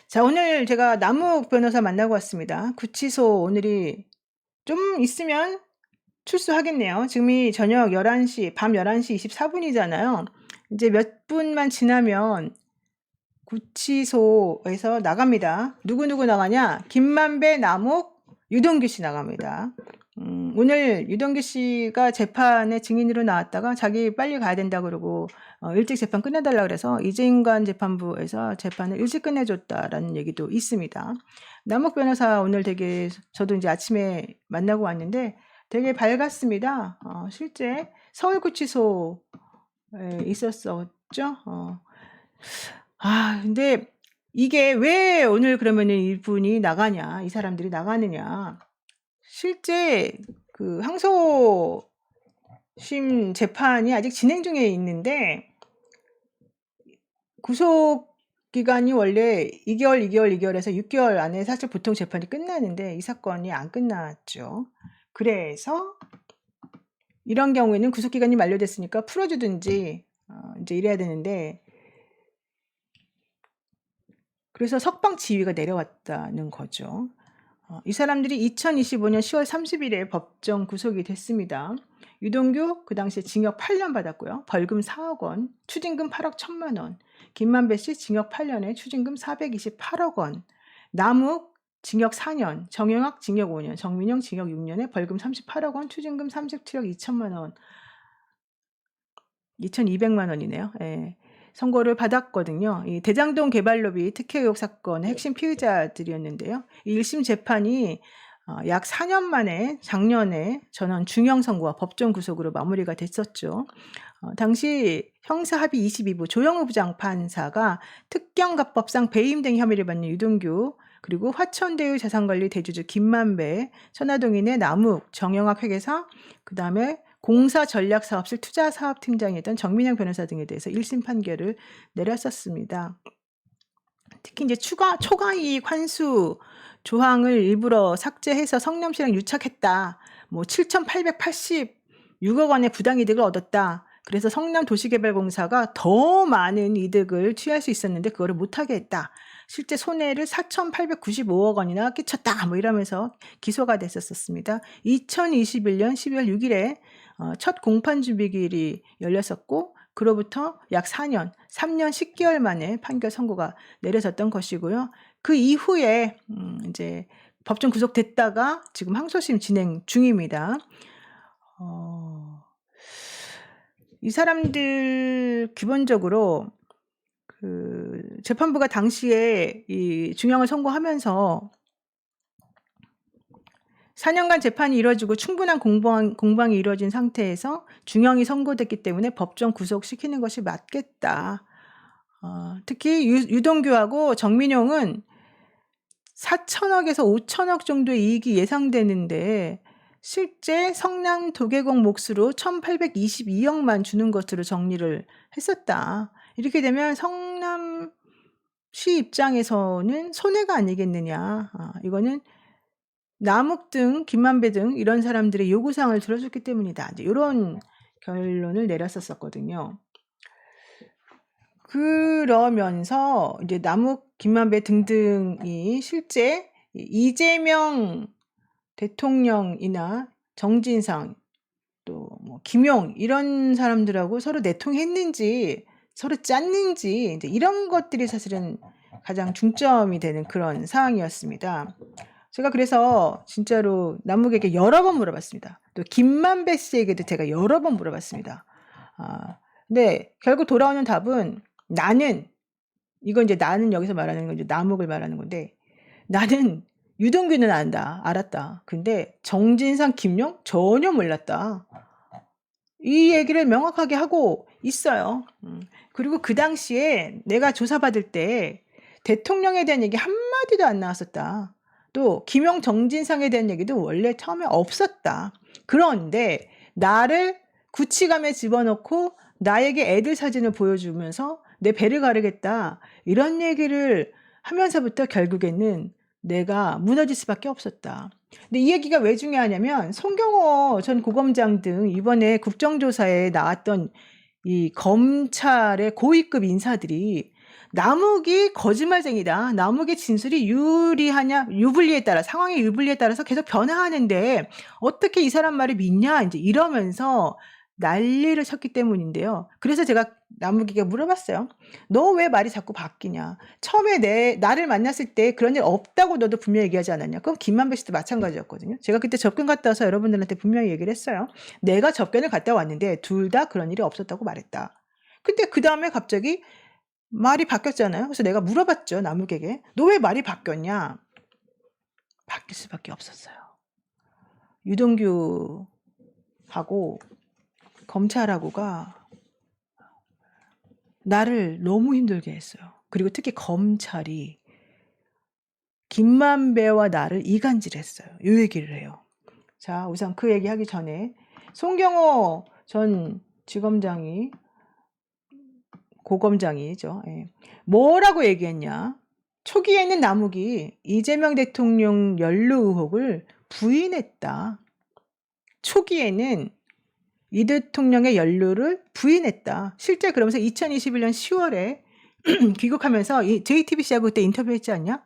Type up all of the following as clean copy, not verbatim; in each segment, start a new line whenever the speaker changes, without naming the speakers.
자, 오늘 제가 남욱 변호사 만나고 왔습니다. 구치소 오늘이 좀 있으면 출소하겠네요. 지금이 저녁 11시, 밤 11시 24분이잖아요. 이제 몇 분만 지나면 구치소에서 나갑니다. 누구누구 나가냐? 김만배, 남욱, 유동규 씨 나갑니다. 오늘 유동규 씨가 재판에 증인으로 나왔다가 자기 빨리 가야 된다 그러고 일찍 재판 끝내달라 그래서 이재인관 재판부에서 재판을 일찍 끝내줬다라는 얘기도 있습니다. 남욱 변호사 오늘 되게 저도 이제 아침에 만나고 왔는데 되게 밝았습니다. 실제 서울구치소에 있었었죠. 근데 이게 왜 오늘 그러면은 이분이 나가냐, 이 사람들이 나가느냐. 실제 그 항소심 재판이 아직 진행 중에 있는데 구속 기간이 원래 2개월에서 6개월 안에 사실 보통 재판이 끝나는데 이 사건이 안 끝났죠. 그래서 이런 경우에는 구속 기간이 만료됐으니까 풀어주든지 이제 이래야 되는데 그래서 석방 지휘가 내려왔다는 거죠. 이 사람들이 2025년 10월 30일에 법정 구속이 됐습니다. 유동규 그 당시에 징역 8년 받았고요. 벌금 4억 원, 추징금 8억 1천만 원. 김만배 씨 징역 8년에 추징금 428억 원. 남욱 징역 4년, 정영학 징역 5년, 정민영 징역 6년에 벌금 38억 원, 추징금 37억 2천만 원. 2,200만 원이네요. 예. 선고를 받았거든요. 이 대장동 개발로비 특혜 의혹 사건의 핵심 피의자들이었는데요. 이 1심 재판이 약 4년 만에 작년에 전원 중형 선고와 법정 구속으로 마무리가 됐었죠. 당시 형사합의 22부 조영우 부장판사가 특경가법상 배임 등 혐의를 받는 유동규 그리고 화천대유 자산관리 대주주 김만배, 천화동인의 남욱, 정영학 회계사, 그 다음에 공사전략사업실 투자사업팀장이었던 정민영 변호사 등에 대해서 1심 판결을 내렸었습니다. 특히 이제 초과이익 환수 조항을 일부러 삭제해서 성남시랑 유착했다. 뭐 7,886억 원의 부당이득을 얻었다. 그래서 성남도시개발공사가 더 많은 이득을 취할 수 있었는데 그거를 못하게 했다. 실제 손해를 4,895억 원이나 끼쳤다. 뭐 이러면서 기소가 됐었습니다. 2021년 12월 6일에 첫 공판 준비기일이 열렸었고 그로부터 약 3년 10개월 만에 판결 선고가 내려졌던 것이고요. 그 이후에 이제 법정 구속됐다가 지금 항소심 진행 중입니다. 이 사람들 기본적으로 그 재판부가 당시에 이 중형을 선고하면서 4년간 재판이 이루어지고 충분한 공방이 이루어진 상태에서 중형이 선고됐기 때문에 법정 구속시키는 것이 맞겠다. 특히 유동규하고 정민용은 4천억에서 5천억 정도의 이익이 예상되는데 실제 성남 도계공 몫으로 1,822억만 주는 것으로 정리를 했었다. 이렇게 되면 성남시 입장에서는 손해가 아니겠느냐. 이거는 남욱 등 김만배 등 이런 사람들의 요구사항을 들어줬기 때문이다. 이제 이런 결론을 내렸었거든요. 그러면서 이제 남욱, 김만배 등등이 실제 이재명 대통령이나 정진상 또 뭐 김용 이런 사람들하고 서로 내통했는지 서로 짰는지 이제 이런 것들이 사실은 가장 중점이 되는 그런 상황이었습니다. 제가 그래서 진짜로 남욱에게 여러 번 물어봤습니다. 또 김만배 씨에게도 제가 여러 번 물어봤습니다. 근데 결국 돌아오는 답은 나는 여기서 말하는 건 이제 남욱을 말하는 건데 나는 유동규는 알았다. 근데 정진상, 김용 전혀 몰랐다. 이 얘기를 명확하게 하고 있어요. 그리고 그 당시에 내가 조사받을 때 대통령에 대한 얘기 한마디도 안 나왔었다. 또 김용, 정진상에 대한 얘기도 원래 처음에 없었다. 그런데 나를 구치감에 집어넣고 나에게 애들 사진을 보여주면서 내 배를 가르겠다. 이런 얘기를 하면서부터 결국에는 내가 무너질 수밖에 없었다. 근데 이 얘기가 왜 중요하냐면 송경호 전 고검장 등 이번에 국정조사에 나왔던 이 검찰의 고위급 인사들이 남욱이 거짓말쟁이다. 남욱의 진술이 유리하냐, 유불리에 따라, 상황의 유불리에 따라서 계속 변화하는데 어떻게 이 사람 말을 믿냐, 이제 이러면서 난리를 쳤기 때문인데요. 그래서 제가 남욱이가 물어봤어요. 너 왜 말이 자꾸 바뀌냐? 처음에 나를 만났을 때 그런 일 없다고 너도 분명히 얘기하지 않았냐? 그럼 김만배 씨도 마찬가지였거든요. 제가 그때 접견 갔다 와서 여러분들한테 분명히 얘기를 했어요. 내가 접견을 갔다 왔는데 둘 다 그런 일이 없었다고 말했다. 근데 그 다음에 갑자기 말이 바뀌었잖아요. 그래서 내가 물어봤죠, 남욱에게. 너 왜 말이 바뀌었냐? 바뀔 수밖에 없었어요. 유동규하고 검찰하고가 나를 너무 힘들게 했어요. 그리고 특히 검찰이 김만배와 나를 이간질했어요. 이 얘기를 해요. 자, 우선 그 얘기하기 전에 송경호 전 지검장이 고검장이죠. 예. 뭐라고 얘기했냐? 초기에는 남욱이 이재명 대통령 연루 의혹을 부인했다. 초기에는 이 대통령의 연루를 부인했다. 실제 그러면서 2021년 10월에 귀국하면서 JTBC하고 그때 인터뷰했지 않냐?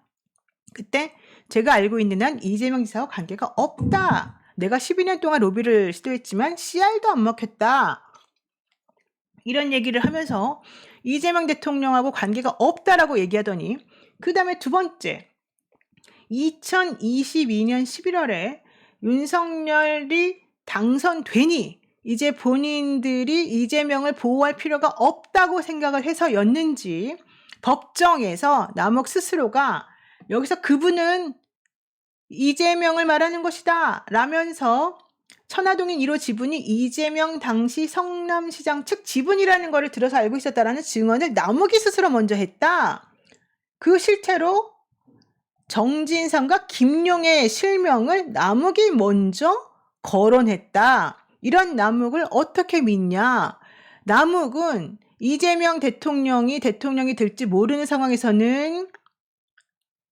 그때 제가 알고 있는 한 이재명 지사와 관계가 없다. 내가 12년 동안 로비를 시도했지만 CR도 안 먹혔다. 이런 얘기를 하면서 이재명 대통령하고 관계가 없다라고 얘기하더니 그 다음에 두 번째 2022년 11월에 윤석열이 당선되니 이제 본인들이 이재명을 보호할 필요가 없다고 생각을 해서였는지 법정에서 남욱 스스로가 여기서 그분은 이재명을 말하는 것이다 라면서 천화동인 1호 지분이 이재명 당시 성남시장 측 지분이라는 것을 들어서 알고 있었다라는 증언을 남욱이 스스로 먼저 했다. 그 실태로 정진상과 김용의 실명을 남욱이 먼저 거론했다. 이런 남욱을 어떻게 믿냐? 남욱은 이재명 대통령이 될지 모르는 상황에서는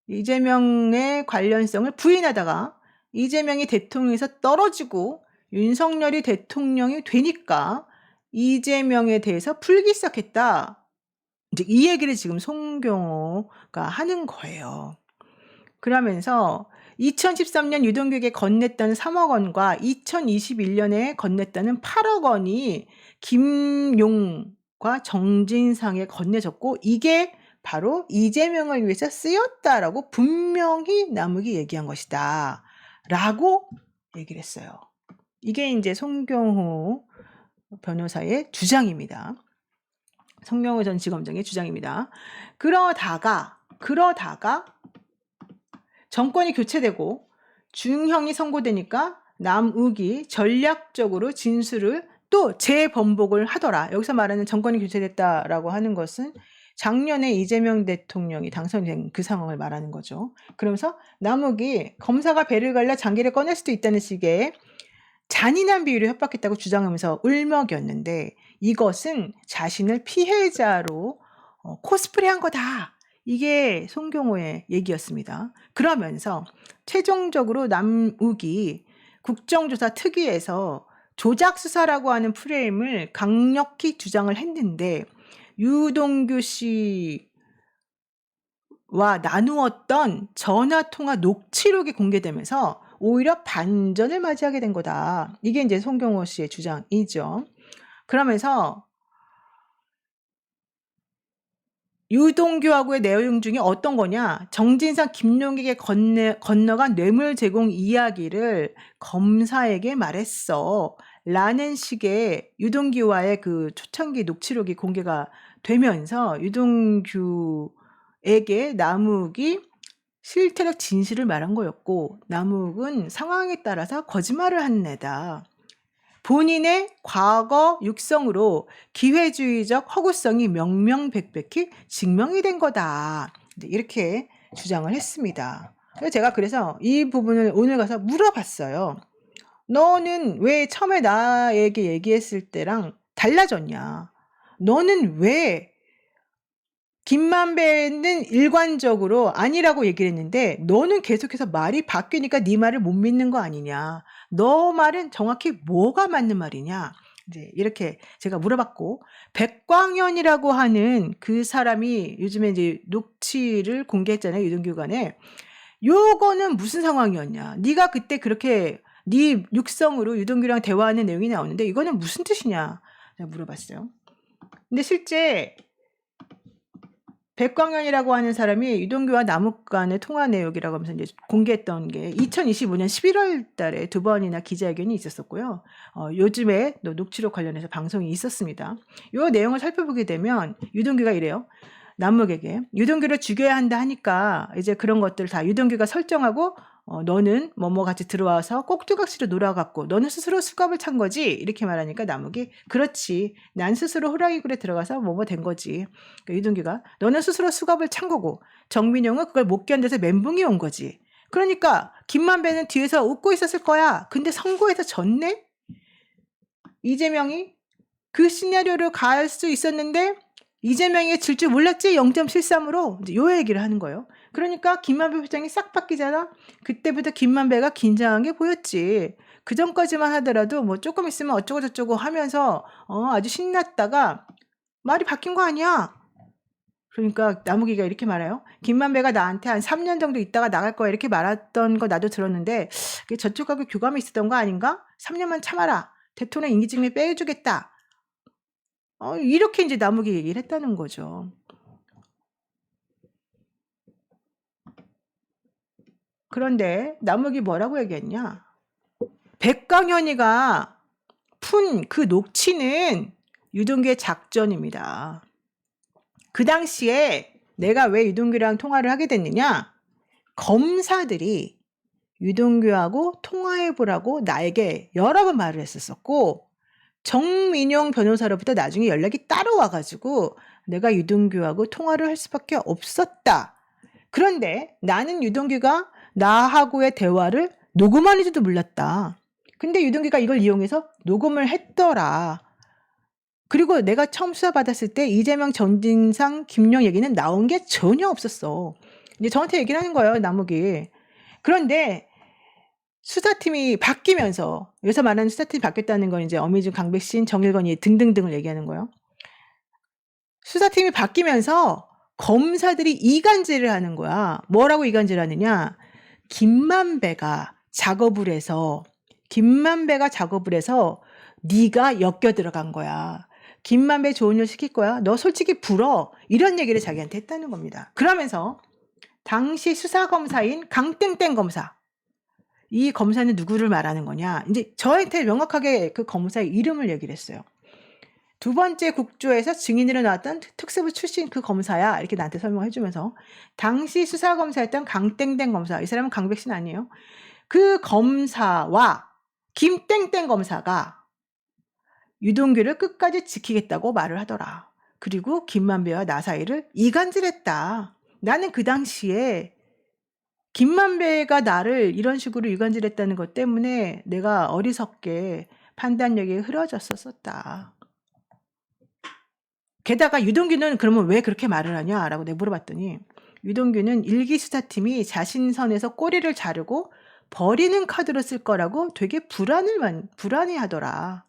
이재명의 관련성을 부인하다가 이재명이 대통령에서 떨어지고 윤석열이 대통령이 되니까 이재명에 대해서 불기석했다. 이제 이 얘기를 지금 송경호가 하는 거예요. 그러면서 2013년 유동규에게 건넸던 3억 원과 2021년에 건넸다는 8억 원이 김용과 정진상에 건네졌고 이게 바로 이재명을 위해서 쓰였다라고 분명히 남욱이 얘기한 것이다 라고 얘기를 했어요. 이게 이제 송경호 변호사의 주장입니다. 송경호 전 지검장의 주장입니다. 그러다가 정권이 교체되고 중형이 선고되니까 남욱이 전략적으로 진술을 또 재번복을 하더라. 여기서 말하는 정권이 교체됐다라고 하는 것은 작년에 이재명 대통령이 당선된 그 상황을 말하는 거죠. 그러면서 남욱이 검사가 배를 갈라 장기를 꺼낼 수도 있다는 식의 잔인한 비유를 협박했다고 주장하면서 울먹였는데 이것은 자신을 피해자로 코스프레한 거다. 이게 송경호의 얘기였습니다. 그러면서 최종적으로 남욱이 국정조사 특위에서 조작수사라고 하는 프레임을 강력히 주장을 했는데 유동규 씨와 나누었던 전화통화 녹취록이 공개되면서 오히려 반전을 맞이하게 된 거다. 이게 이제 송경호 씨의 주장이죠. 그러면서 유동규하고의 내용 중에 어떤 거냐? 정진상 김용에게 건너간 뇌물 제공 이야기를 검사에게 말했어. 라는 식의 유동규와의 그 초창기 녹취록이 공개가 되면서 유동규에게 남욱이 실태적 진실을 말한 거였고 남욱은 상황에 따라서 거짓말을 한 애다. 본인의 과거 육성으로 기회주의적 허구성이 명명백백히 증명이 된 거다. 이렇게 주장을 했습니다. 제가 그래서 이 부분을 오늘 가서 물어봤어요. 너는 왜 처음에 나에게 얘기했을 때랑 달라졌냐? 너는 왜 김만배는 일관적으로 아니라고 얘기를 했는데 너는 계속해서 말이 바뀌니까 네 말을 못 믿는 거 아니냐? 너 말은 정확히 뭐가 맞는 말이냐? 이제 이렇게 제가 물어봤고, 백광현이라고 하는 그 사람이 요즘에 이제 녹취를 공개했잖아요, 유동규간에. 요거는 무슨 상황이었냐? 네가 그때 그렇게 네 육성으로 유동규랑 대화하는 내용이 나오는데 이거는 무슨 뜻이냐? 제가 물어봤어요. 근데 실제 백광현이라고 하는 사람이 유동규와 남욱 간의 통화 내역이라고 하면서 이제 공개했던 게 2025년 11월 달에 2번이나 기자회견이 있었었고요. 요즘에 또 녹취록 관련해서 방송이 있었습니다. 요 내용을 살펴보게 되면 유동규가 이래요. 남욱에게 유동규를 죽여야 한다 하니까 이제 그런 것들 다 유동규가 설정하고 너는 뭐뭐 같이 들어와서 꼭두각시로 놀아갖고 너는 스스로 수갑을 찬 거지 이렇게 말하니까 남욱이 그렇지 난 스스로 호랑이 굴에 들어가서 뭐뭐 된 거지. 그러니까 유동규가 너는 스스로 수갑을 찬 거고 정민용은 그걸 못 견뎌서 멘붕이 온 거지. 그러니까 김만배는 뒤에서 웃고 있었을 거야. 근데 선거에서 졌네? 이재명이 그 시나리오를 갈 수 있었는데 이재명이 질 줄 몰랐지 0.73으로 이제 요 얘기를 하는 거예요. 그러니까 김만배 표정이 싹 바뀌잖아. 그때부터 김만배가 긴장한 게 보였지. 그 전까지만 하더라도 뭐 조금 있으면 어쩌고 저쩌고 하면서 아주 신났다가 말이 바뀐 거 아니야. 그러니까 남욱이가 이렇게 말해요. 김만배가 나한테 한 3년 정도 있다가 나갈 거야 이렇게 말했던 거 나도 들었는데 그게 저쪽하고 교감이 있었던 거 아닌가? 3년만 참아라. 대통령 임기직에 빼주겠다. 이렇게 이제 남욱이 얘기를 했다는 거죠. 그런데 남욱이 뭐라고 얘기했냐? 백광현이가 푼 그 녹취는 유동규의 작전입니다. 그 당시에 내가 왜 유동규랑 통화를 하게 됐느냐? 검사들이 유동규하고 통화해보라고 나에게 여러 번 말을 했었고 정민용 변호사로부터 나중에 연락이 따로 와가지고 내가 유동규하고 통화를 할 수밖에 없었다. 그런데 나는 유동규가 나하고의 대화를 녹음하는지도 몰랐다. 근데 유동규가 이걸 이용해서 녹음을 했더라. 그리고 내가 처음 수사받았을 때 이재명, 전진상, 김용 얘기는 나온 게 전혀 없었어. 이제 저한테 얘기를 하는 거예요, 남욱이. 그런데 수사팀이 바뀌면서, 여기서 말하는 수사팀이 바뀌었다는 건 이제 어미준, 강백신, 정일건이 등등등을 얘기하는 거예요. 수사팀이 바뀌면서 검사들이 이간질을 하는 거야. 뭐라고 이간질을 하느냐? 김만배가 작업을 해서 네가 엮여 들어간 거야. 김만배 좋은 일 시킬 거야. 너 솔직히 불어. 이런 얘기를 자기한테 했다는 겁니다. 그러면서 당시 수사검사인 강땡땡 검사, 이 검사는 누구를 말하는 거냐? 이제 저한테 명확하게 그 검사의 이름을 얘기를 했어요. 두 번째 국조에서 증인으로 나왔던 특수부 출신 그 검사야. 이렇게 나한테 설명해주면서 당시 수사검사였던 강땡땡 검사, 이 사람은 강백신 아니에요. 그 검사와 김땡땡 검사가 유동규를 끝까지 지키겠다고 말을 하더라. 그리고 김만배와 나 사이를 이간질했다. 나는 그 당시에 김만배가 나를 이런 식으로 이간질했다는 것 때문에 내가 어리석게 판단력이 흐려졌었다. 게다가 유동규는 그러면 왜 그렇게 말을 하냐라고 내가 물어봤더니 유동규는 일기 수사팀이 자신 선에서 꼬리를 자르고 버리는 카드로 쓸 거라고 되게 불안해하더라.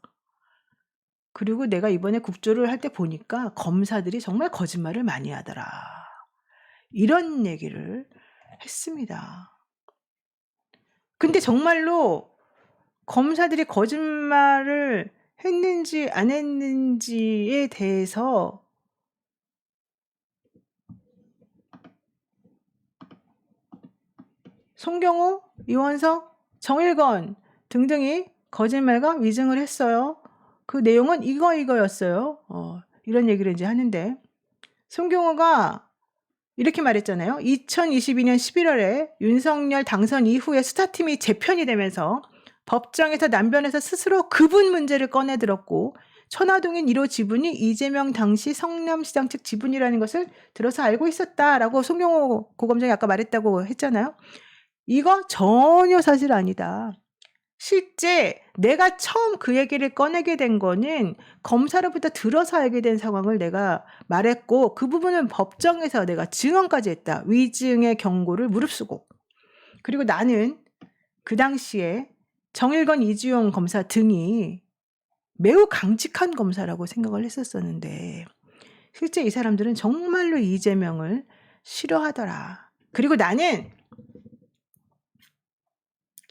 그리고 내가 이번에 국조를 할 때 보니까 검사들이 정말 거짓말을 많이 하더라. 이런 얘기를 했습니다. 근데 정말로 검사들이 거짓말을 했는지 안 했는지에 대해서 송경호, 이원석, 정일건 등등이 거짓말과 위증을 했어요. 그 내용은 이거였어요. 이런 얘기를 이제 하는데 송경호가 이렇게 말했잖아요. 2022년 11월에 윤석열 당선 이후에 수사팀이 재편이 되면서 법정에서 난변해서 스스로 그분 문제를 꺼내들었고 천화동인 1호 지분이 이재명 당시 성남시장 측 지분이라는 것을 들어서 알고 있었다라고 송경호 고검장이 아까 말했다고 했잖아요. 이거 전혀 사실 아니다. 실제 내가 처음 그 얘기를 꺼내게 된 거는 검사로부터 들어서 알게 된 상황을 내가 말했고 그 부분은 법정에서 내가 증언까지 했다. 위증의 경고를 무릅쓰고. 그리고 나는 그 당시에 정일건, 이주용 검사 등이 매우 강직한 검사라고 생각을 했었었는데 실제 이 사람들은 정말로 이재명을 싫어하더라. 그리고 나는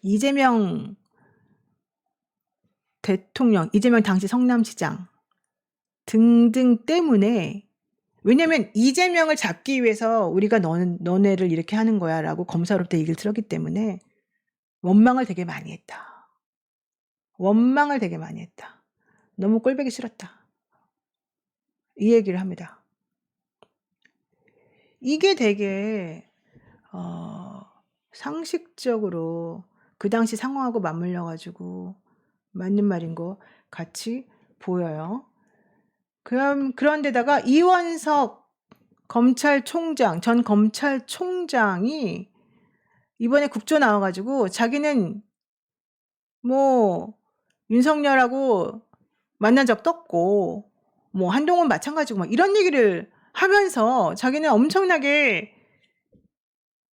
이재명 대통령, 이재명 당시 성남시장 등등 때문에, 왜냐면 이재명을 잡기 위해서 우리가 너네를 이렇게 하는 거야 라고 검사로부터 얘기를 들었기 때문에 원망을 되게 많이 했다. 원망을 되게 많이 했다. 너무 꼴보기 싫었다. 이 얘기를 합니다. 이게 되게 상식적으로 그 당시 상황하고 맞물려 가지고 맞는 말인 거 같이 보여요. 그런데다가 이원석 검찰총장, 전 검찰총장이 이번에 국조 나와 가지고 자기는 뭐 윤석열하고 만난 적도 없고 뭐 한동훈 마찬가지고 막 이런 얘기를 하면서 자기는 엄청나게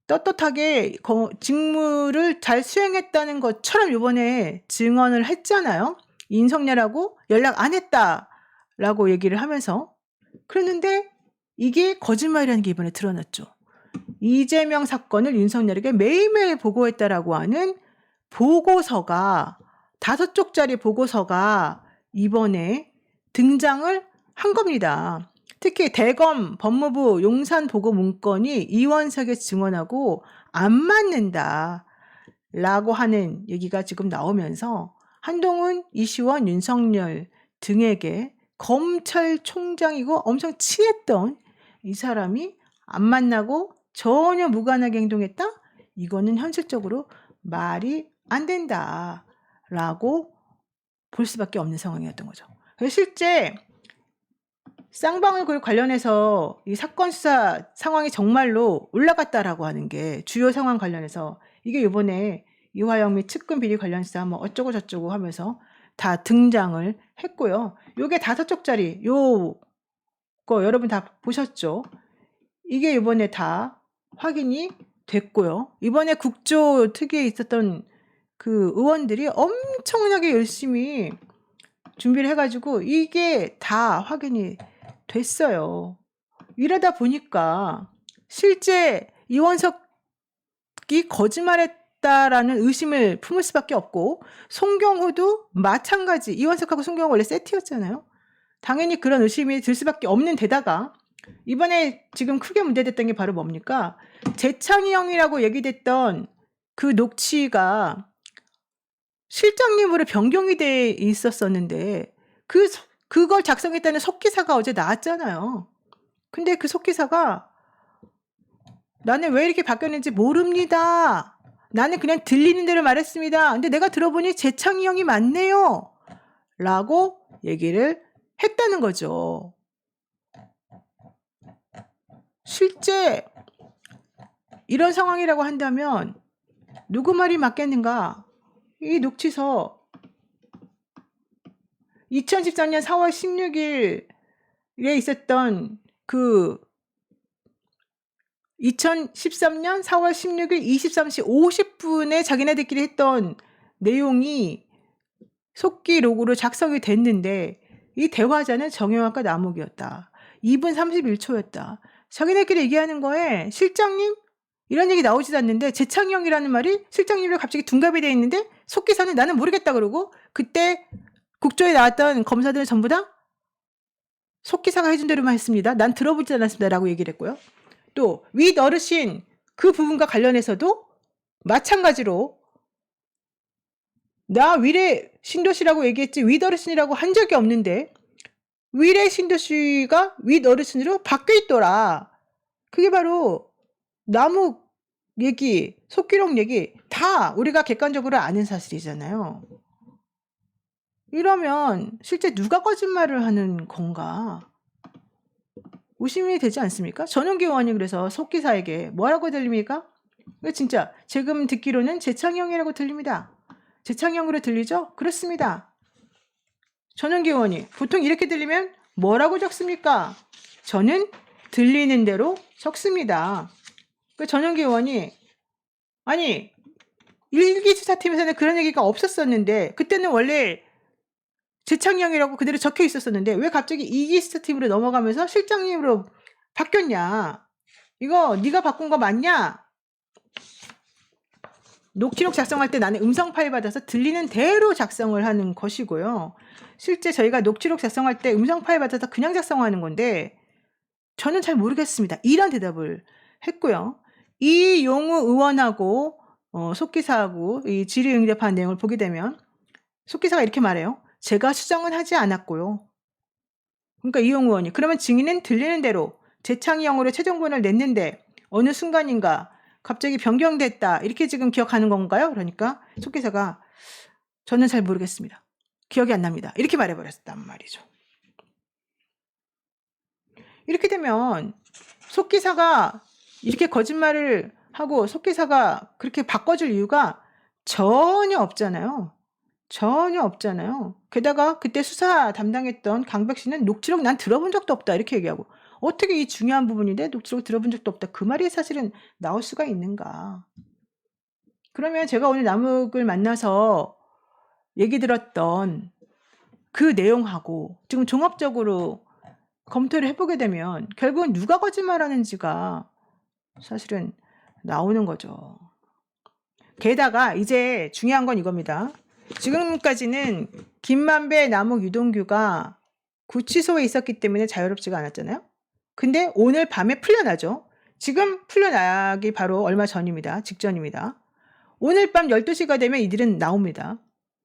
떳떳하게 직무를 잘 수행했다는 것처럼 이번에 증언을 했잖아요. 윤석열하고 연락 안 했다라고 얘기를 하면서. 그랬는데 이게 거짓말이라는 게 이번에 드러났죠. 이재명 사건을 윤석열에게 매일매일 보고했다라고 하는 보고서가 5쪽짜리 보고서가 이번에 등장을 한 겁니다. 특히 대검 법무부 용산보고 문건이 이원석의 증언하고 안 맞는다 라고 하는 얘기가 지금 나오면서 한동훈, 이시원, 윤석열 등에게 검찰총장이고 엄청 친했던 이 사람이 안 만나고 전혀 무관하게 행동했다? 이거는 현실적으로 말이 안 된다라고 볼 수밖에 없는 상황이었던 거죠. 그래서 실제 쌍방울 관련해서 이 사건 수사 상황이 정말로 올라갔다라고 하는 게 주요 상황 관련해서 이게 이번에 이화영 및 측근 비리 관련 수사 뭐 어쩌고 저쩌고 하면서 다 등장을 했고요. 요게 5쪽짜리 요거 여러분 다 보셨죠? 이게 이번에 다 확인이 됐고요. 이번에 국조 특위에 있었던 그 의원들이 엄청나게 열심히 준비를 해가지고 이게 다 확인이 됐어요. 이러다 보니까 실제 이원석이 거짓말했다라는 의심을 품을 수밖에 없고 송경호도 마찬가지. 이원석하고 송경호 원래 세트였잖아요. 당연히 그런 의심이 들 수밖에 없는 데다가 이번에 지금 크게 문제됐던 게 바로 뭡니까? 재창이 형이라고 얘기됐던 그 녹취가 실장님으로 변경이 돼 있었었는데 그걸 작성했다는 속기사가 어제 나왔잖아요. 근데 그 속기사가 나는 왜 이렇게 바뀌었는지 모릅니다. 나는 그냥 들리는 대로 말했습니다. 근데 내가 들어보니 재창이 형이 맞네요. 라고 얘기를 했다는 거죠. 실제 이런 상황이라고 한다면 누구 말이 맞겠는가? 이 녹취서 2013년 4월 16일에 있었던 그 2013년 4월 16일 23시 50분에 자기네들끼리 했던 내용이 속기 로그로 작성이 됐는데 이 대화자는 정영학과 남욱이었다. 2분 31초였다. 자기네끼리 얘기하는 거에 실장님? 이런 얘기 나오지도 않는데 재창이 형이라는 말이 실장님이랑 갑자기 둔갑이 돼 있는데 속기사는 나는 모르겠다 그러고 그때 국조에 나왔던 검사들은 전부 다 속기사가 해준 대로만 했습니다. 난 들어보지 않았습니다. 라고 얘기를 했고요. 또 윗 어르신 그 부분과 관련해서도 마찬가지로 나 위례 신도시라고 얘기했지 윗 어르신이라고 한 적이 없는데 위례 신도시가 윗 어르신으로 바뀌어 있더라. 그게 바로 남욱 얘기, 속기록 얘기 다 우리가 객관적으로 아는 사실이잖아요. 이러면 실제 누가 거짓말을 하는 건가? 의심이 되지 않습니까? 전용기 의원이 그래서 속기사에게 뭐라고 들립니까? 진짜 지금 듣기로는 재창형이라고 들립니다. 재창형으로 들리죠? 그렇습니다. 전용기 의원이 보통 이렇게 들리면 뭐라고 적습니까? 저는 들리는 대로 적습니다. 그 전용기 의원이 아니 일기 수사팀에서는 그런 얘기가 없었었는데 그때는 원래 재창영이라고 그대로 적혀 있었었는데 왜 갑자기 이기스트 팀으로 넘어가면서 실장님으로 바뀌었냐? 이거 네가 바꾼 거 맞냐? 녹취록 작성할 때 나는 음성 파일 받아서 들리는 대로 작성을 하는 것이고요. 실제 저희가 녹취록 작성할 때 음성 파일 받아서 그냥 작성하는 건데 저는 잘 모르겠습니다. 이런 대답을 했고요. 이용우 의원하고 속기사하고 이 질의응답한 내용을 보게 되면 속기사가 이렇게 말해요. 제가 수정은 하지 않았고요. 그러니까 이용우 의원이 그러면 증인은 들리는 대로 재창의형으로 최종본을 냈는데 어느 순간인가 갑자기 변경됐다. 이렇게 지금 기억하는 건가요? 그러니까 속기사가 저는 잘 모르겠습니다. 기억이 안 납니다. 이렇게 말해버렸단 말이죠. 이렇게 되면 속기사가 이렇게 거짓말을 하고 속기사가 그렇게 바꿔줄 이유가 전혀 없잖아요. 전혀 없잖아요. 게다가 그때 수사 담당했던 강백 씨는 녹취록 난 들어본 적도 없다 이렇게 얘기하고 어떻게 이 중요한 부분인데 녹취록 들어본 적도 없다. 그 말이 사실은 나올 수가 있는가. 그러면 제가 오늘 남욱을 만나서 얘기 들었던 그 내용하고 지금 종합적으로 검토를 해보게 되면 결국은 누가 거짓말하는지가 사실은 나오는 거죠. 게다가 이제 중요한 건 이겁니다. 지금까지는 김만배, 남욱, 유동규가 구치소에 있었기 때문에 자유롭지가 않았잖아요. 근데 오늘 밤에 풀려나죠. 지금 풀려나기 바로 얼마 전입니다. 직전입니다. 오늘 밤 12시가 되면 이들은 나옵니다.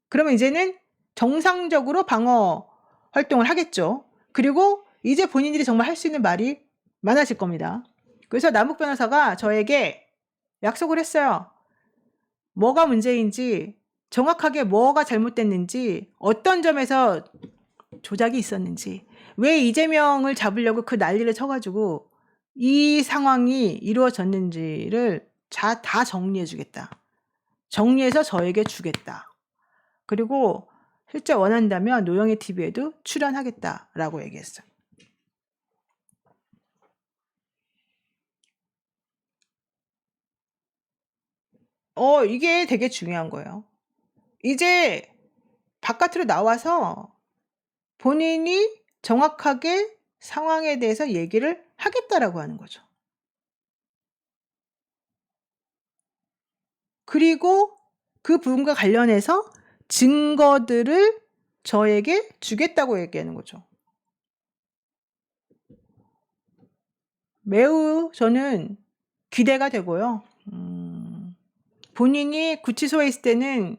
그러면 이제는 정상적으로 방어 활동을 하겠죠. 그리고 이제 본인들이 정말 할 수 있는 말이 많아질 겁니다. 그래서 남욱 변호사가 저에게 약속을 했어요. 뭐가 문제인지 정확하게 뭐가 잘못됐는지 어떤 점에서 조작이 있었는지 왜 이재명을 잡으려고 그 난리를 쳐가지고 이 상황이 이루어졌는지를 다 정리해 주겠다. 정리해서 저에게 주겠다. 그리고 실제 원한다면 노영희 TV에도 출연하겠다라고 얘기했어요. 이게 되게 중요한 거예요. 이제 바깥으로 나와서 본인이 정확하게 상황에 대해서 얘기를 하겠다라고 하는 거죠. 그리고 그 부분과 관련해서 증거들을 저에게 주겠다고 얘기하는 거죠. 매우 저는 기대가 되고요. 본인이 구치소에 있을 때는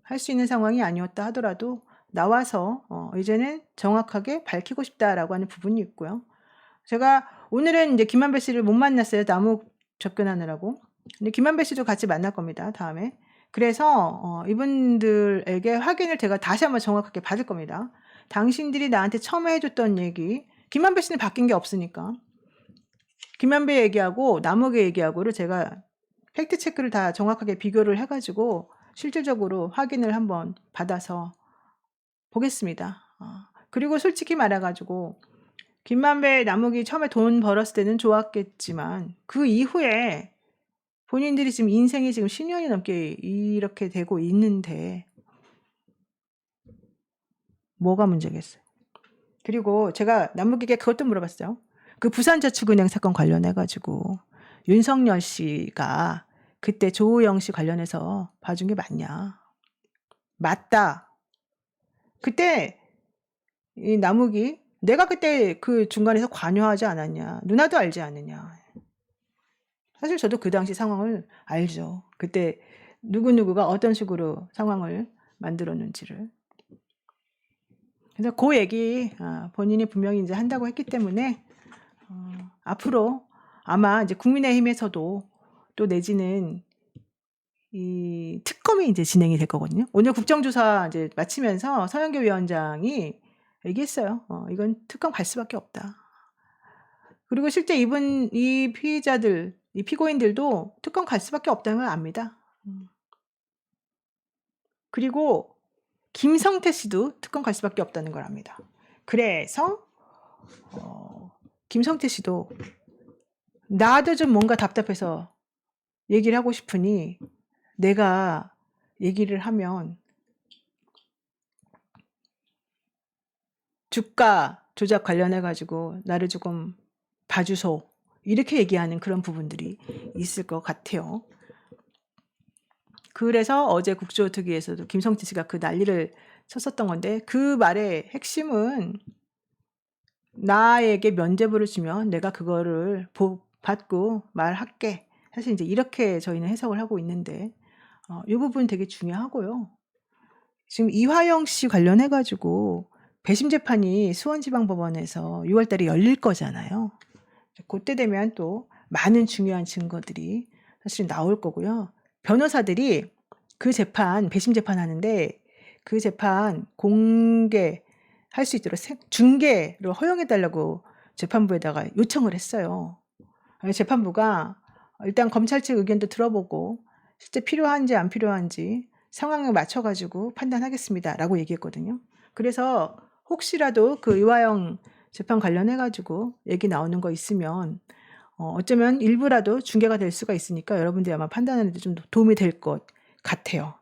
할 수 있는 상황이 아니었다 하더라도 나와서 이제는 정확하게 밝히고 싶다라고 하는 부분이 있고요. 제가 오늘은 이제 김만배 씨를 못 만났어요. 남욱 접견하느라고. 근데 김만배 씨도 같이 만날 겁니다. 다음에. 그래서 이분들에게 확인을 제가 다시 한번 정확하게 받을 겁니다. 당신들이 나한테 처음에 해줬던 얘기, 김만배 씨는 바뀐 게 없으니까. 김만배 얘기하고 남욱의 얘기하고를 제가 팩트 체크를 다 정확하게 비교를 해가지고 실질적으로 확인을 한번 받아서 보겠습니다. 그리고 솔직히 말해가지고 김만배, 남욱이 처음에 돈 벌었을 때는 좋았겠지만 그 이후에 본인들이 지금 인생이 지금 10년이 넘게 이렇게 되고 있는데 뭐가 문제겠어요. 그리고 제가 남욱에게 그것도 물어봤어요. 그 부산저축은행 사건 관련해가지고 윤석열 씨가 그때 조우영 씨 관련해서 봐준 게 맞냐? 맞다. 그때 이 남욱이 내가 그때 그 중간에서 관여하지 않았냐? 누나도 알지 않느냐? 사실 저도 그 당시 상황을 알죠. 그때 누구누구가 어떤 식으로 상황을 만들었는지를. 그래서 그 얘기 본인이 분명히 이제 한다고 했기 때문에 앞으로 아마 이제 국민의힘에서도 또 내지는 이 특검이 이제 진행이 될 거거든요. 오늘 국정조사 이제 마치면서 서영교 위원장이 얘기했어요. 이건 특검 갈 수밖에 없다. 그리고 실제 이 피의자들, 이 피고인들도 특검 갈 수밖에 없다는 걸 압니다. 그리고 김성태 씨도 특검 갈 수밖에 없다는 걸 압니다. 그래서 김성태 씨도 나도 좀 뭔가 답답해서 얘기를 하고 싶으니 내가 얘기를 하면 주가 조작 관련해 가지고 나를 조금 봐주소. 이렇게 얘기하는 그런 부분들이 있을 것 같아요. 그래서 어제 국조특위에서도 김성태 씨가 그 난리를 쳤었던 건데 그 말의 핵심은 나에게 면죄부를 주면 내가 그거를 받고 말할게. 사실 이제 이렇게 저희는 해석을 하고 있는데 이 부분 되게 중요하고요. 지금 이화영 씨 관련해 가지고 배심 재판이 수원지방법원에서 6월 달에 열릴 거잖아요. 그때 되면 또 많은 중요한 증거들이 사실 나올 거고요. 변호사들이 그 재판, 배심 재판 하는데 그 재판 공개할 수 있도록 중계를 허용해 달라고 재판부에다가 요청을 했어요. 재판부가 일단 검찰 측 의견도 들어보고 실제 필요한지 안 필요한지 상황을 맞춰가지고 판단하겠습니다라고 얘기했거든요. 그래서 혹시라도 그 이화영 재판 관련해가지고 얘기 나오는 거 있으면 어쩌면 일부라도 중계가 될 수가 있으니까 여러분들이 아마 판단하는 데 좀 도움이 될 것 같아요.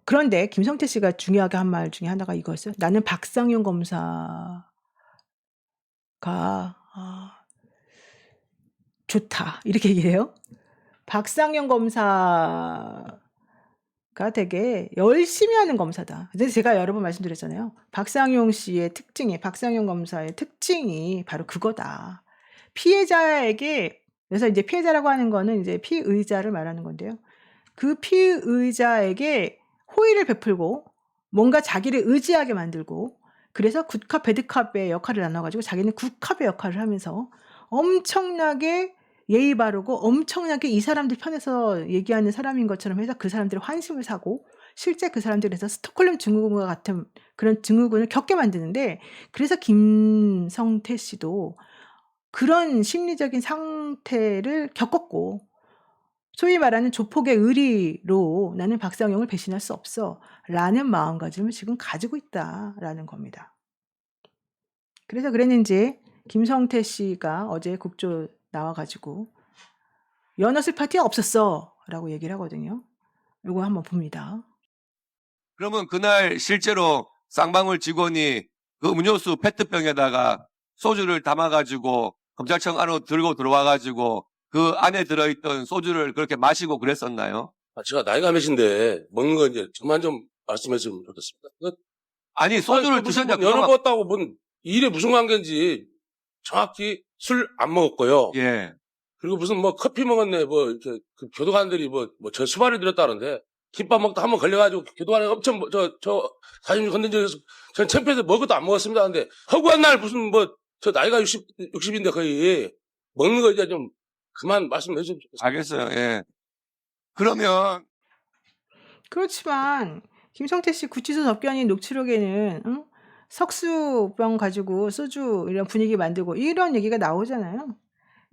그런데 김성태 씨가 중요하게 한 말 중에 하나가 이거였어요. 나는 박상윤 검사가 좋다. 이렇게 얘기해요. 박상윤 검사가 되게 열심히 하는 검사다. 근데 제가 여러 번 말씀드렸잖아요. 박상용 씨의 특징이, 박상용 검사의 특징이 바로 그거다. 피해자에게, 그래서 이제 피해자라고 하는 거는 이제 피의자를 말하는 건데요. 그 피의자에게 호의를 베풀고 뭔가 자기를 의지하게 만들고 그래서 굿캅, 배드캅의 역할을 나눠가지고 자기는 굿캅의 역할을 하면서 엄청나게 예의 바르고 엄청나게 이 사람들 편에서 얘기하는 사람인 것처럼 해서 그 사람들의 환심을 사고 실제 그 사람들에서 스톡홀름 증후군과 같은 그런 증후군을 겪게 만드는데 그래서 김성태 씨도 그런 심리적인 상태를 겪었고 소위 말하는 조폭의 의리로 나는 박상용을 배신할 수 없어 라는 마음가짐을 지금 가지고 있다라는 겁니다. 그래서 그랬는지 김성태 씨가 어제 국조 나와가지고 연어슬 파티 없었어 라고 얘기를 하거든요. 이거 한번 봅니다.
그러면 그날 실제로 쌍방울 직원이 그 음료수 페트병에다가 소주를 담아가지고 검찰청 안으로 들고 들어와가지고 그 안에 들어있던 소주를 그렇게 마시고 그랬었나요?
제가 나이가 몇인데 먹는 거 이제 저만 좀 말씀해 주면 좋겠습니다.
아니 소주를 드셨냐?
연어 먹었다고 뭔 일에 무슨 관계인지 정확히 술 안 먹었고요.
예.
그리고 무슨 뭐 커피 먹었네 뭐 이렇게 그 교도관들이 저 수발을 들었다는데 김밥 먹다 한번 걸려가지고 교도관이 엄청 저 사진 건든져서 전 창피해서 먹어도 안 먹었습니다. 근데 허구한 날 무슨 저 나이가 60인데 거의 먹는 거 이제 좀 그만 말씀해 주시면 좋겠습니다.
알겠어요. 예. 그러면
그렇지만 김성태 씨 구치소 접견인 녹취록에는 석수병 가지고 소주 이런 분위기 만들고 이런 얘기가 나오잖아요.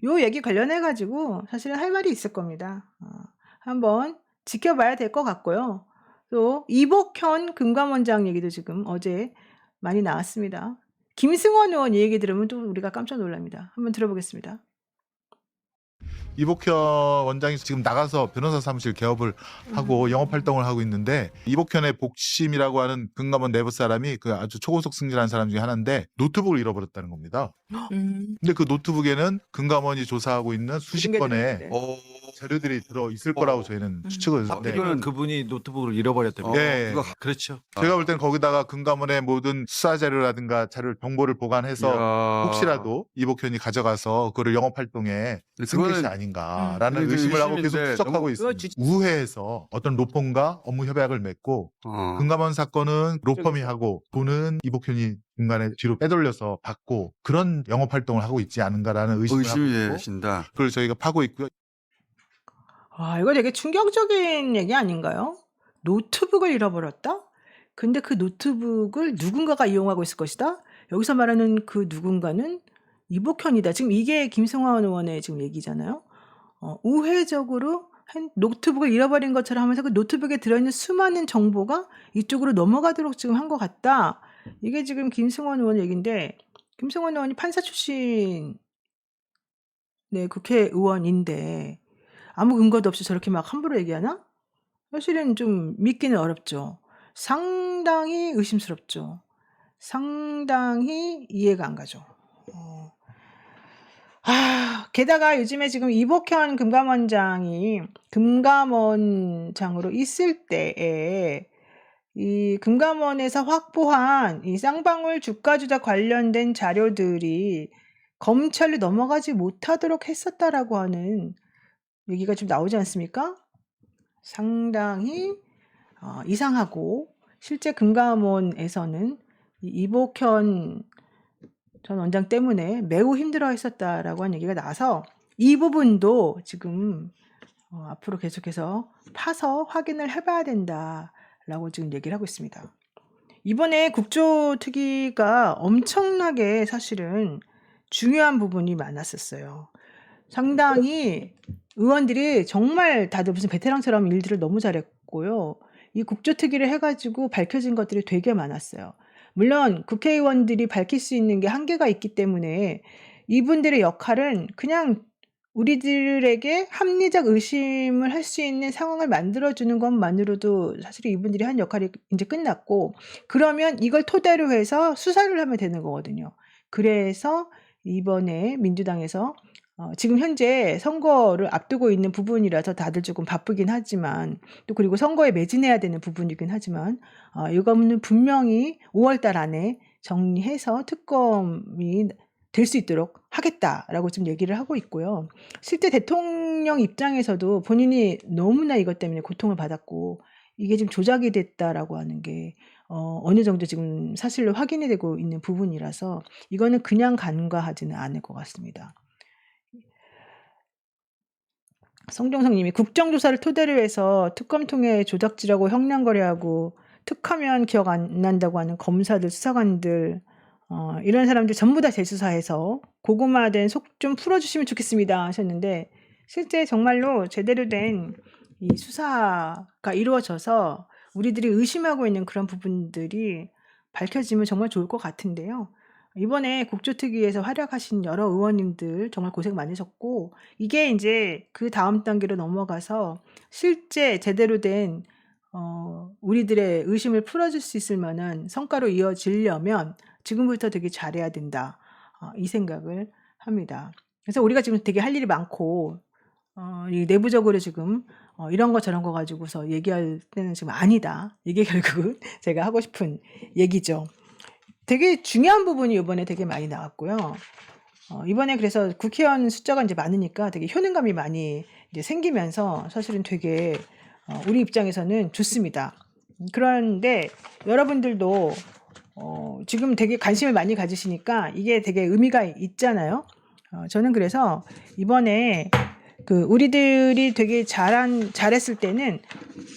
요 얘기 관련해 가지고 사실은 할 말이 있을 겁니다. 한번 지켜봐야 될 것 같고요. 또 이복현 금감원장 얘기도 지금 어제 많이 나왔습니다. 김승원 의원 얘기 들으면 또 우리가 깜짝 놀랍니다. 한번 들어보겠습니다.
이복현 원장이 지금 나가서 변호사 사무실 개업을 하고 영업 활동을 하고 있는데 이복현의 복심이라고 하는 금감원 내부 사람이 그 아주 초고속 승진한 사람 중에 하나인데 노트북을 잃어버렸다는 겁니다. 근데 그 노트북에는 금감원이 조사하고 있는 수십 건의 자료들이 들어 있을 거라고 저희는 추측을
이거는
했는데
그분이 노트북을 잃어버렸다고.
네.
그렇죠.
제가 볼 땐 거기다가 금감원의 모든 수사 자료라든가 정보를 보관해서 혹시라도 이복현이 가져가서 그거를 영업 활동에 쓴 것이 아닌가라는 의심을 하고 계속 추적하고 있습니다. 우회해서 어떤 로펌과 업무 협약을 맺고 금감원 사건은 로펌이 하고 돈은 이복현이 중간에 뒤로 빼돌려서 받고 그런 영업 활동을 하고 있지 않은가라는 의심을 하고 있고
계신다.
그걸 저희가 파고 있고요.
이거 되게 충격적인 얘기 아닌가요? 노트북을 잃어버렸다? 근데 그 노트북을 누군가가 이용하고 있을 것이다? 여기서 말하는 그 누군가는 이복현이다. 지금 이게 김승환 의원의 지금 얘기잖아요. 우회적으로 노트북을 잃어버린 것처럼 하면서 그 노트북에 들어있는 수많은 정보가 이쪽으로 넘어가도록 지금 한 것 같다. 이게 지금 김승환 의원 얘기인데 김승환 의원이 판사 출신 국회의원인데 아무 근거도 없이 저렇게 막 함부로 얘기하나? 사실은 좀 믿기는 어렵죠. 상당히 의심스럽죠. 상당히 이해가 안 가죠. 게다가 요즘에 지금 이복현 금감원장이 금감원장으로 있을 때에 이 금감원에서 확보한 이 쌍방울 주가 조작 관련된 자료들이 검찰로 넘어가지 못하도록 했었다라고 하는 얘기가 좀 나오지 않습니까? 상당히 이상하고 실제 금감원에서는 이 이복현 전 원장 때문에 매우 힘들어했었다라고 하는 얘기가 나와서 이 부분도 지금 앞으로 계속해서 파서 확인을 해봐야 된다라고 지금 얘기를 하고 있습니다. 이번에 국조특위가 엄청나게 사실은 중요한 부분이 많았었어요. 상당히 의원들이 정말 다들 무슨 베테랑처럼 일들을 너무 잘했고요. 이 국조특위를 해가지고 밝혀진 것들이 되게 많았어요. 물론 국회의원들이 밝힐 수 있는 게 한계가 있기 때문에 이분들의 역할은 그냥 우리들에게 합리적 의심을 할 수 있는 상황을 만들어주는 것만으로도 사실 이분들이 한 역할이 이제 끝났고, 그러면 이걸 토대로 해서 수사를 하면 되는 거거든요. 그래서 이번에 민주당에서 지금 현재 선거를 앞두고 있는 부분이라서 다들 조금 바쁘긴 하지만, 또 그리고 선거에 매진해야 되는 부분이긴 하지만 이거는 분명히 5월달 안에 정리해서 특검이 될 수 있도록 하겠다라고 지금 얘기를 하고 있고요. 실제 대통령 입장에서도 본인이 너무나 이것 때문에 고통을 받았고 이게 지금 조작이 됐다라고 하는 게 어느 정도 지금 사실로 확인이 되고 있는 부분이라서 이거는 그냥 간과하지는 않을 것 같습니다. 성종석 님이 국정조사를 토대로 해서 특검 통해 조작질하고 형량거래하고 툭하면 기억 안 난다고 하는 검사들, 수사관들, 이런 사람들 전부 다 재수사해서 고구마된 속 좀 풀어주시면 좋겠습니다 하셨는데, 실제 정말로 제대로 된 이 수사가 이루어져서 우리들이 의심하고 있는 그런 부분들이 밝혀지면 정말 좋을 것 같은데요. 이번에 국조특위에서 활약하신 여러 의원님들 정말 고생 많으셨고, 이게 이제 그 다음 단계로 넘어가서 실제 제대로 된 우리들의 의심을 풀어줄 수 있을 만한 성과로 이어지려면 지금부터 되게 잘해야 된다, 이 생각을 합니다. 그래서 우리가 지금 되게 할 일이 많고 이 내부적으로 지금 이런 거 저런 거 가지고서 얘기할 때는 지금 아니다, 이게 결국은 제가 하고 싶은 얘기죠. 되게 중요한 부분이 이번에 되게 많이 나왔고요. 이번에 그래서 국회의원 숫자가 이제 많으니까 되게 효능감이 많이 이제 생기면서 사실은 되게 우리 입장에서는 좋습니다. 그런데 여러분들도 지금 되게 관심을 많이 가지시니까 이게 되게 의미가 있잖아요. 저는 그래서 이번에 우리들이 되게 잘했을 때는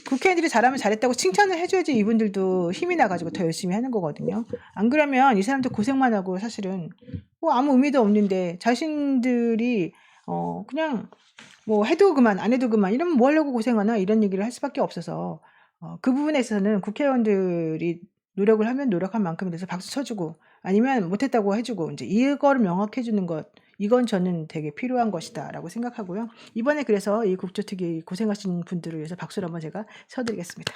국회의원들이 잘하면 잘했다고 칭찬을 해줘야지 이분들도 힘이 나가지고 더 열심히 하는 거거든요. 안 그러면 이 사람들 고생만 하고 사실은 아무 의미도 없는데 자신들이 그냥 뭐 해도 그만 안 해도 그만 이러면 뭐 하려고 고생하나 이런 얘기를 할 수밖에 없어서 그 부분에서는 국회의원들이 노력을 하면 노력한 만큼 돼서 박수 쳐주고 아니면 못했다고 해주고 이제 이거를 명확해 주는 것, 이건 저는 되게 필요한 것이다라고 생각하고요. 이번에 그래서 이 국조특위 고생하신 분들을 위해서 박수를 한번 제가 쳐드리겠습니다.